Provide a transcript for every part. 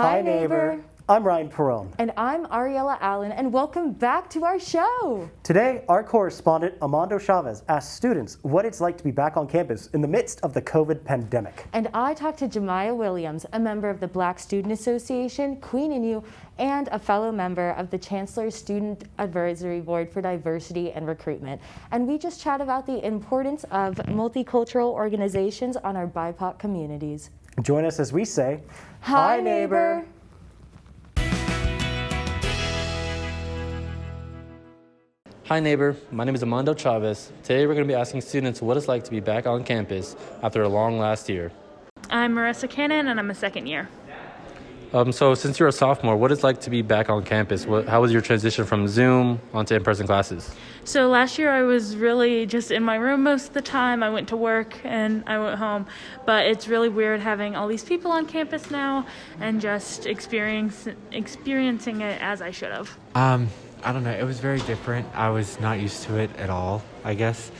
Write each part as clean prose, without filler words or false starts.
Hi, neighbor. I'm Ryan Perone. And I'm Ariela Allen, and welcome back to our show. Today, our correspondent Amando Chavez asks students what it's like to be back on campus in the midst of the COVID pandemic. And I talked to Jemiah Williams, a member of the Black Student Association, Queen and You, and a fellow member of the Chancellor's Student Advisory Board for Diversity and Recruitment. And we just chat about the importance of multicultural organizations on our BIPOC communities. Join us as we say, Hi, neighbor. Hi neighbor, my name is Amando Chavez. Today we're going to be asking students what it's like to be back on campus after a long last year. I'm Marissa Cannon and I'm a second year. So since you're a sophomore, what it's like to be back on campus? How was your transition from Zoom onto in-person classes? So last year I was really just in my room most of the time. I went to work and I went home. But it's really weird having all these people on campus now and just experiencing it as I should have. I don't know. It was very different. I was not used to it at all, I guess.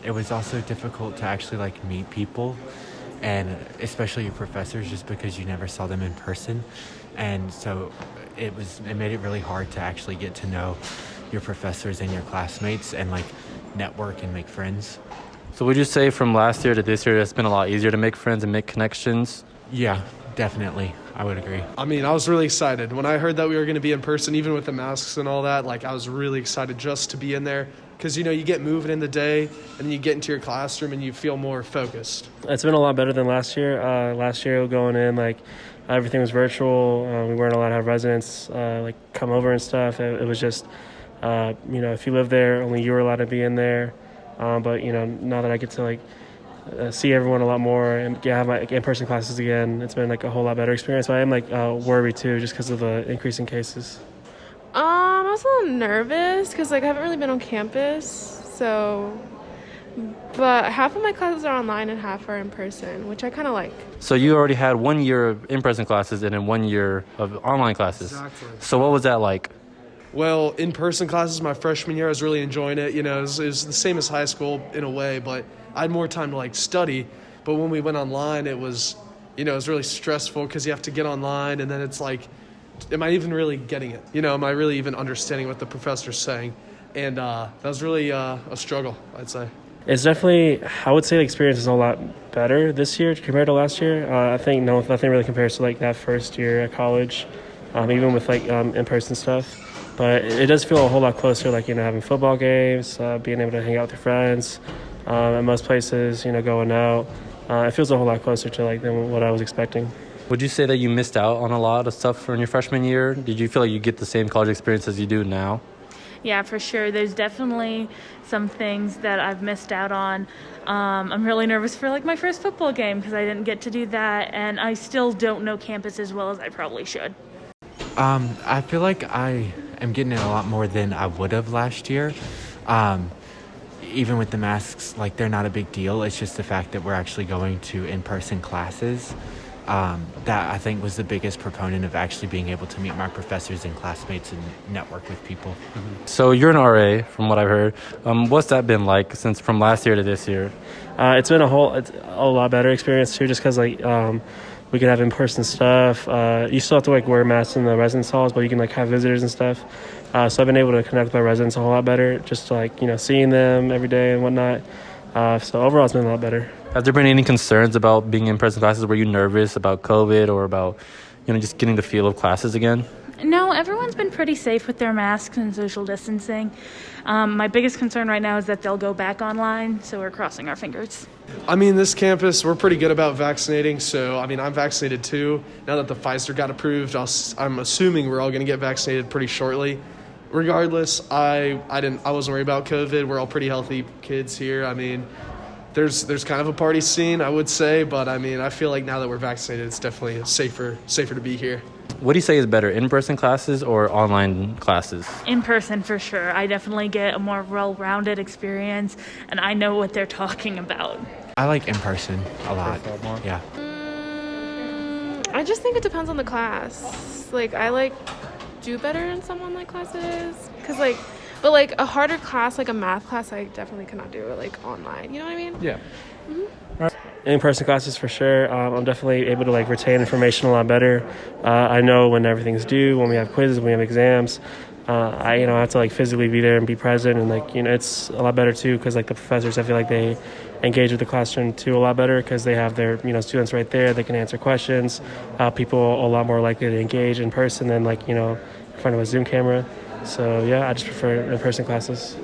It was also difficult to actually meet people, and especially your professors, just because you never saw them in person. And so it made it really hard to actually get to know your professors and your classmates and network and make friends. So would you say from last year to this year it's been a lot easier to make friends and make connections? Yeah, definitely. I would agree. I mean, I was really excited. When I heard that we were going to be in person, even with the masks and all that, I was really excited just to be in there. Because, you get moving in the day, and then you get into your classroom and you feel more focused. It's been a lot better than last year. Last year going in, everything was virtual. We weren't allowed to have residents, come over and stuff. It was just, if you live there, only you were allowed to be in there. But, now that I get to, see everyone a lot more and have my in-person classes again, it's been a whole lot better experience. But I am worried too, just because of the increase in cases. I was a little nervous because I haven't really been on campus, but half of my classes are online and half are in person, which I kind of like. So you already had 1 year of in-person classes and then 1 year of online classes. Exactly. So what was that like? Well, in-person classes my freshman year, I was really enjoying it. It was the same as high school in a way, but I had more time to study. But when we went online, it was, it was really stressful because you have to get online and then it's am I even really getting it? Am I really even understanding what the professor's saying? And that was really a struggle, I'd say. It's definitely, I would say the experience is a lot better this year compared to last year. I think nothing really compares to that first year at college, even with in-person stuff. But it does feel a whole lot closer, having football games, being able to hang out with your friends, at most places, going out. It feels a whole lot closer to than what I was expecting. Would you say that you missed out on a lot of stuff from your freshman year? Did you feel like you get the same college experience as you do now? Yeah, for sure. There's definitely some things that I've missed out on. I'm really nervous for my first football game because I didn't get to do that, and I still don't know campus as well as I probably should. I feel like I am getting it a lot more than I would have last year. Even with the masks, they're not a big deal. It's just the fact that we're actually going to in-person classes. That I think was the biggest proponent of actually being able to meet my professors and classmates and network with people. Mm-hmm. So you're an RA, from what I've heard. What's that been like since from last year to this year? It's been a lot better experience too, just because we can have in-person stuff. You still have to wear masks in the residence halls, but you can have visitors and stuff. So I've been able to connect with my residents a whole lot better, just seeing them every day and whatnot. So overall, it's been a lot better. Have there been any concerns about being in person classes? Were you nervous about COVID or about, just getting the feel of classes again? No, everyone's been pretty safe with their masks and social distancing. My biggest concern right now is that they'll go back online, so we're crossing our fingers. This campus, we're pretty good about vaccinating. So, I'm vaccinated too. Now that the Pfizer got approved, I'm assuming we're all going to get vaccinated pretty shortly. Regardless, I wasn't worried about COVID. We're all pretty healthy kids here. There's kind of a party scene, I would say, but I feel like now that we're vaccinated, it's definitely safer to be here. What do you say is better, in-person classes or online classes? In person, for sure. I definitely get a more well-rounded experience, and I know what they're talking about. I like in person a lot. Yeah. I just think it depends on the class. I do better in some online classes because But like a harder class, like a math class, I definitely cannot do it like online. You know what I mean? Yeah. In-person classes for sure. I'm definitely able to like retain information a lot better. I know when everything's due, when we have quizzes, when we have exams. I have to like physically be there and be present, and like it's a lot better too because like the professors, I feel like they engage with the classroom too a lot better because they have their students right there. They can answer questions. People a lot more likely to engage in person than like in front of a Zoom camera. So yeah, I just prefer in-person classes.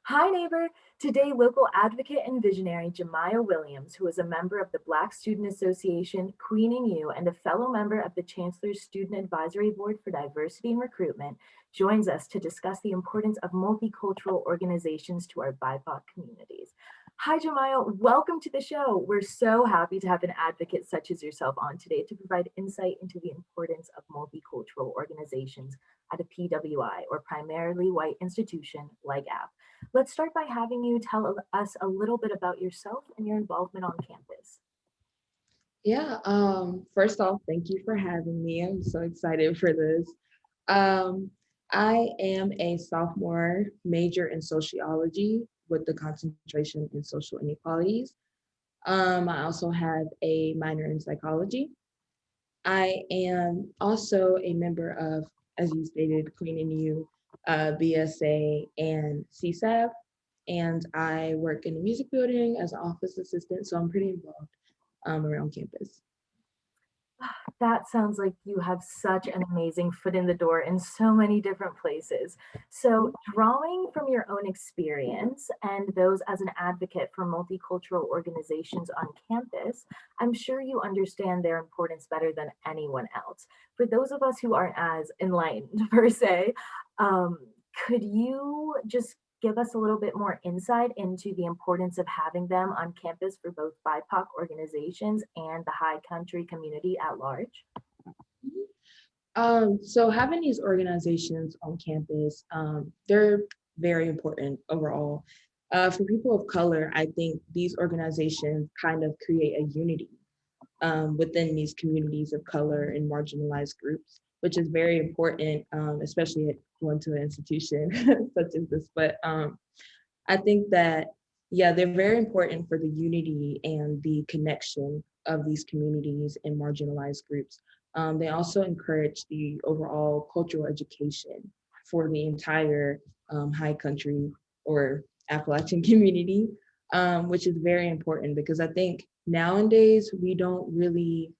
Hi, neighbor. Today, local advocate and visionary Jemiah Williams, who is a member of the Black Student Association, Queening You, and a fellow member of the Chancellor's Student Advisory Board for Diversity and Recruitment, joins us to discuss the importance of multicultural organizations to our BIPOC communities. Hi, Jemiah. Welcome to the show. We're so happy to have an advocate such as yourself on today to provide insight into the importance of multicultural organizations at a PWI, or primarily white institution like AP. Let's start by having you tell us a little bit about yourself and your involvement on campus. Yeah, first off, thank you for having me. I'm so excited for this. I am a sophomore, major in sociology with the concentration in social inequalities. I also have a minor in psychology. I am also a member of, as you stated, Queen and You, BSA, and CSAB. And I work in the music building as an office assistant, so I'm pretty involved around campus. That sounds like you have such an amazing foot in the door in so many different places. So, drawing from your own experience and those as an advocate for multicultural organizations on campus, I'm sure you understand their importance better than anyone else. For those of us who aren't as enlightened, per se, could you just give us a little bit more insight into the importance of having them on campus for both BIPOC organizations and the high country community at large? So having these organizations on campus, they're very important overall. For people of color, I think these organizations kind of create a unity within these communities of color and marginalized groups, which is very important, especially at going to an institution such as this. But I think that, yeah, they're very important for the unity and the connection of these communities and marginalized groups. They also encourage the overall cultural education for the entire high country or Appalachian community, which is very important because I think nowadays we don't really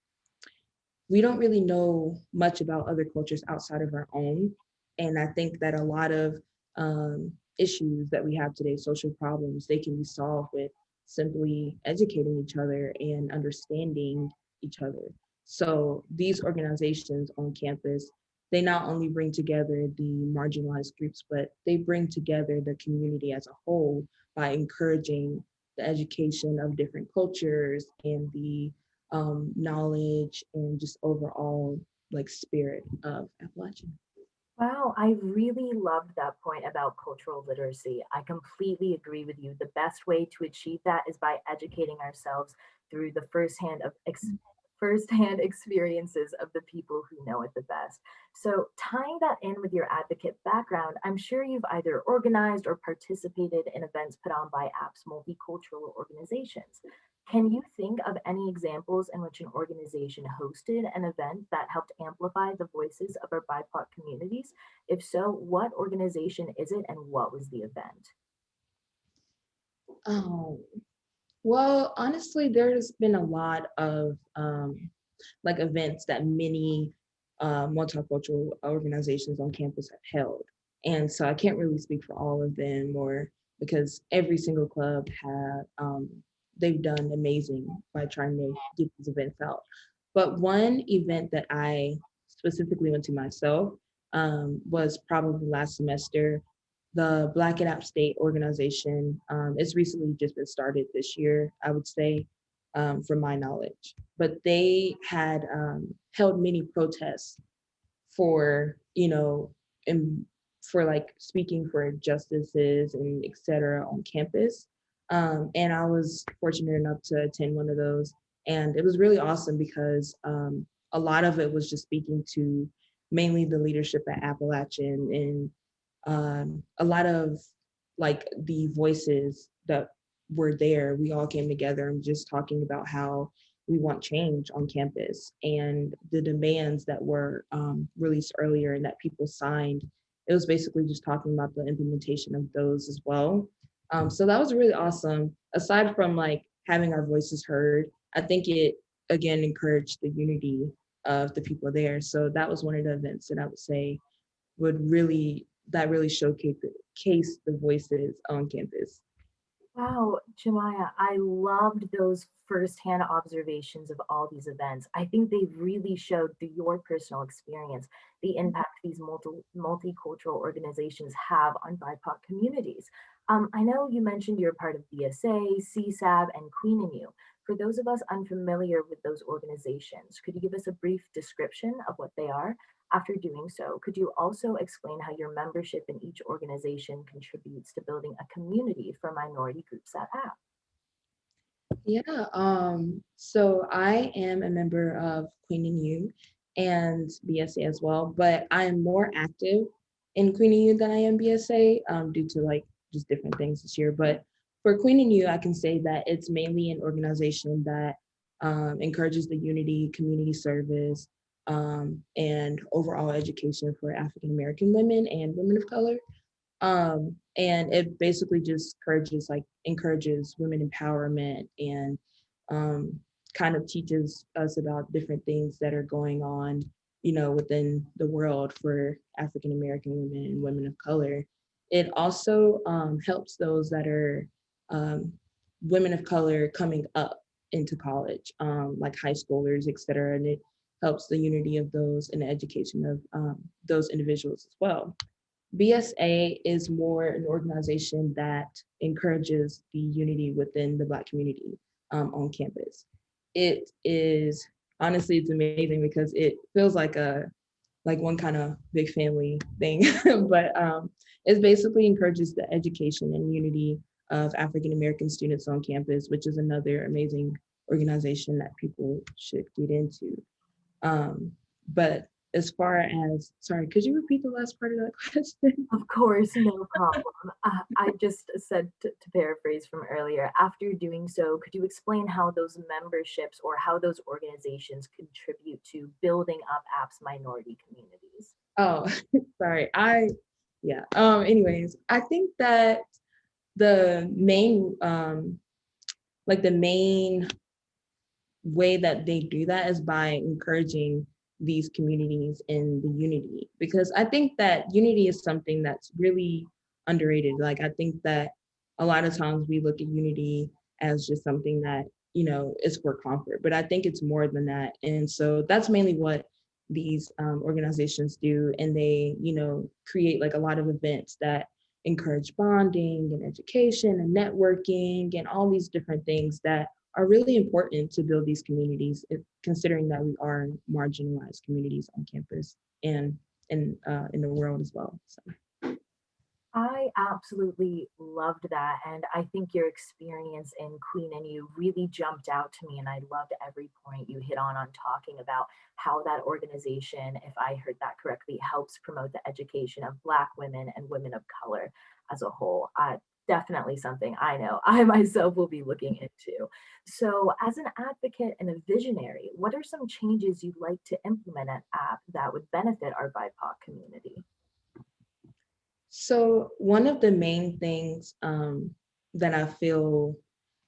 know much about other cultures outside of our own. And I think that a lot of issues that we have today, social problems, they can be solved with simply educating each other and understanding each other. So these organizations on campus, they not only bring together the marginalized groups, but they bring together the community as a whole by encouraging the education of different cultures and the knowledge and just overall like spirit of Appalachian. Wow, I really loved that point about cultural literacy. I completely agree with you. The best way to achieve that is by educating ourselves through the firsthand experiences of the people who know it the best. So, tying that in with your advocate background, I'm sure you've either organized or participated in events put on by APP's multicultural organizations. Can you think of any examples in which an organization hosted an event that helped amplify the voices of our BIPOC communities? If so, what organization is it and what was the event? Well, honestly, there's been a lot of like events that many multicultural organizations on campus have held. And so I can't really speak for all of them or because every single club they've done amazing by trying to get these events out. But one event that I specifically went to myself was probably last semester. The Black and App State organization, it's recently just been started this year, I would say, from my knowledge. But they had held many protests for, and for like speaking for justices and et cetera on campus. And I was fortunate enough to attend one of those. And it was really awesome because a lot of it was just speaking to mainly the leadership at Appalachian, and a lot of like the voices that were there, we all came together and just talking about how we want change on campus and the demands that were released earlier and that people signed. It was basically just talking about the implementation of those as well. So that was really awesome. Aside from like having our voices heard, I think it again encouraged the unity of the people there. So that was one of the events that I would say would really showcase the voices on campus. Wow, Jemiah, I loved those firsthand observations of all these events. I think they really showed through your personal experience the impact these multicultural organizations have on BIPOC communities. I know you mentioned you're part of BSA, CSAB, and Queen and You. For those of us unfamiliar with those organizations, could you give us a brief description of what they are? After doing so, could you also explain how your membership in each organization contributes to building a community for minority groups at app? Yeah, so I am a member of Queen and You and BSA as well, but I am more active in Queen and You than I am BSA due to like just different things this year. But for Queen and You, I can say that it's mainly an organization that encourages the unity, community service, and overall education for African American women and women of color. And it basically just encourages women empowerment and kind of teaches us about different things that are going on, within the world for African American women and women of color. It also helps those that are women of color coming up into college, like high schoolers, et cetera. And it helps the unity of those and the education of those individuals as well. BSA is more an organization that encourages the unity within the Black community on campus. It is honestly, it's amazing because it feels like one kind of big family thing, but it basically encourages the education and unity of African American students on campus, which is another amazing organization that people should get into. But as far as, sorry, could you repeat the last part of that question? Of course, no problem. I just said to paraphrase from earlier, after doing so, could you explain how those memberships or how those organizations contribute to building up APP's minority communities? Oh, sorry. Anyways, I think that the main, the main way that they do that is by encouraging these communities in the unity, because I think that unity is something that's really underrated. Like, I think that a lot of times we look at unity as just something that, is for comfort, but I think it's more than that. And so that's mainly what these organizations do. And they, create like a lot of events that encourage bonding and education and networking and all these different things that are really important to build these communities, considering that we are marginalized communities on campus and in the world as well. So. I absolutely loved that. And I think your experience in Queen and You really jumped out to me. And I loved every point you hit on talking about how that organization, if I heard that correctly, helps promote the education of Black women and women of color as a whole. Definitely something I know I myself will be looking into. So as an advocate and a visionary, what are some changes you'd like to implement at app that would benefit our BIPOC community? So one of the main things that I feel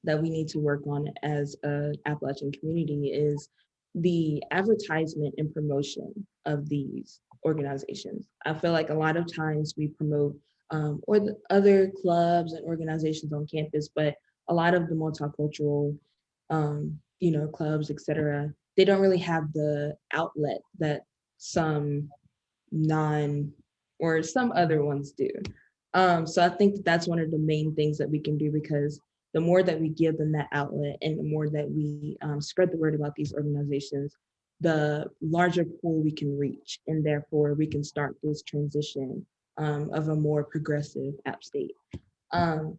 that we need to work on as an Appalachian community is the advertisement and promotion of these organizations. I feel like a lot of times we promote or the other clubs and organizations on campus, but a lot of the multicultural, clubs, et cetera, they don't really have the outlet that some or some other ones do. So I think that's one of the main things that we can do, because the more that we give them that outlet and the more that we spread the word about these organizations, the larger pool we can reach, and therefore we can start this transition of a more progressive app state.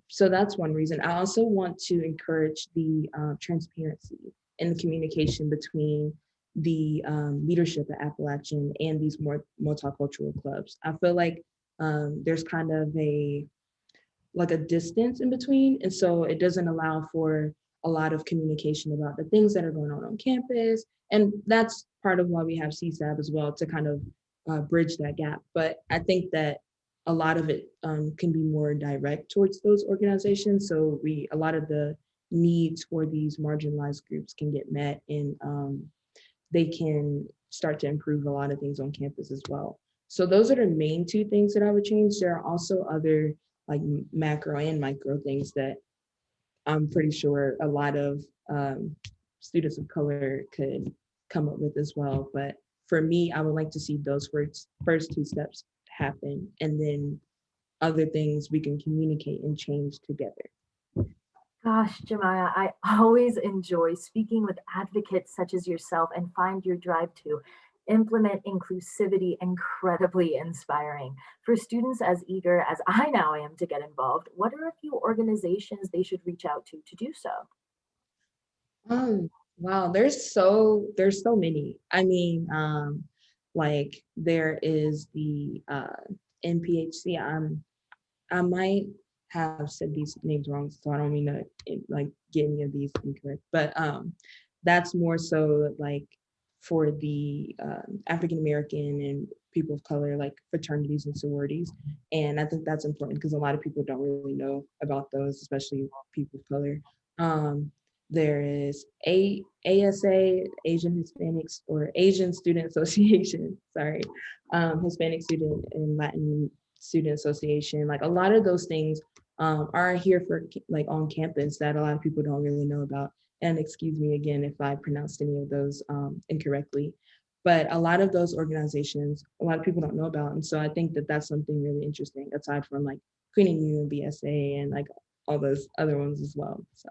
So that's one reason. I also want to encourage the transparency and the communication between the leadership at Appalachian and these more multicultural clubs. I feel like there's kind of a distance in between, and so it doesn't allow for a lot of communication about the things that are going on campus, and that's part of why we have CSAB as well, to kind of bridge that gap. But I think that a lot of it can be more direct towards those organizations, so a lot of the needs for these marginalized groups can get met, and they can start to improve a lot of things on campus as well. So those are the main two things that I would change. There are also other like macro and micro things that I'm pretty sure a lot of students of color could come up with as well. But for me, I would like to see those first two steps happen, and then other things we can communicate and change together. Gosh, Jemiah, I always enjoy speaking with advocates such as yourself and find your drive to implement inclusivity incredibly inspiring. For students as eager as I now am to get involved, what are a few organizations they should reach out to do so? Wow, there's so many. I mean, like there is the NPHC. I might have said these names wrong, so I don't mean to like get any of these incorrect. But that's more so like for the African American and people of color, like fraternities and sororities. And I think that's important because a lot of people don't really know about those, especially people of color. There is ASA, Asian Hispanics, or Asian Student Association, sorry, Hispanic Student and Latin Student Association. Like a lot of those things are here for like on campus that a lot of people don't really know about. And excuse me again if I pronounced any of those incorrectly. But a lot of those organizations, a lot of people don't know about. And so I think that that's something really interesting, aside from like Queen and You and BSA and like all those other ones as well. So.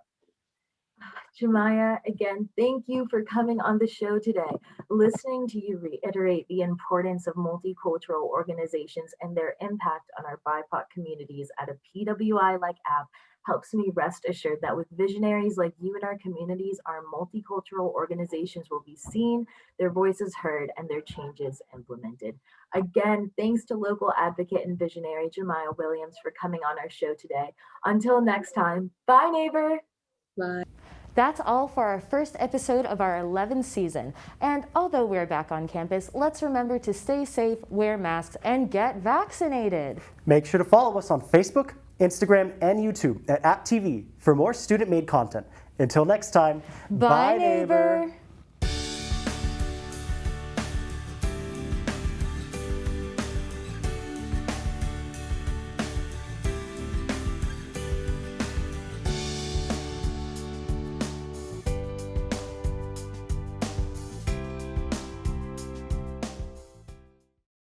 Jemiah, again, thank you for coming on the show today. Listening to you reiterate the importance of multicultural organizations and their impact on our BIPOC communities at a PWI-like app helps me rest assured that with visionaries like you in our communities, our multicultural organizations will be seen, their voices heard, and their changes implemented. Again, thanks to local advocate and visionary Jemiah Williams for coming on our show today. Until next time, bye neighbor. Bye. That's all for our first episode of our 11th season. And although we're back on campus, let's remember to stay safe, wear masks, and get vaccinated. Make sure to follow us on Facebook, Instagram, and YouTube at AppTV for more student-made content. Until next time, bye neighbor.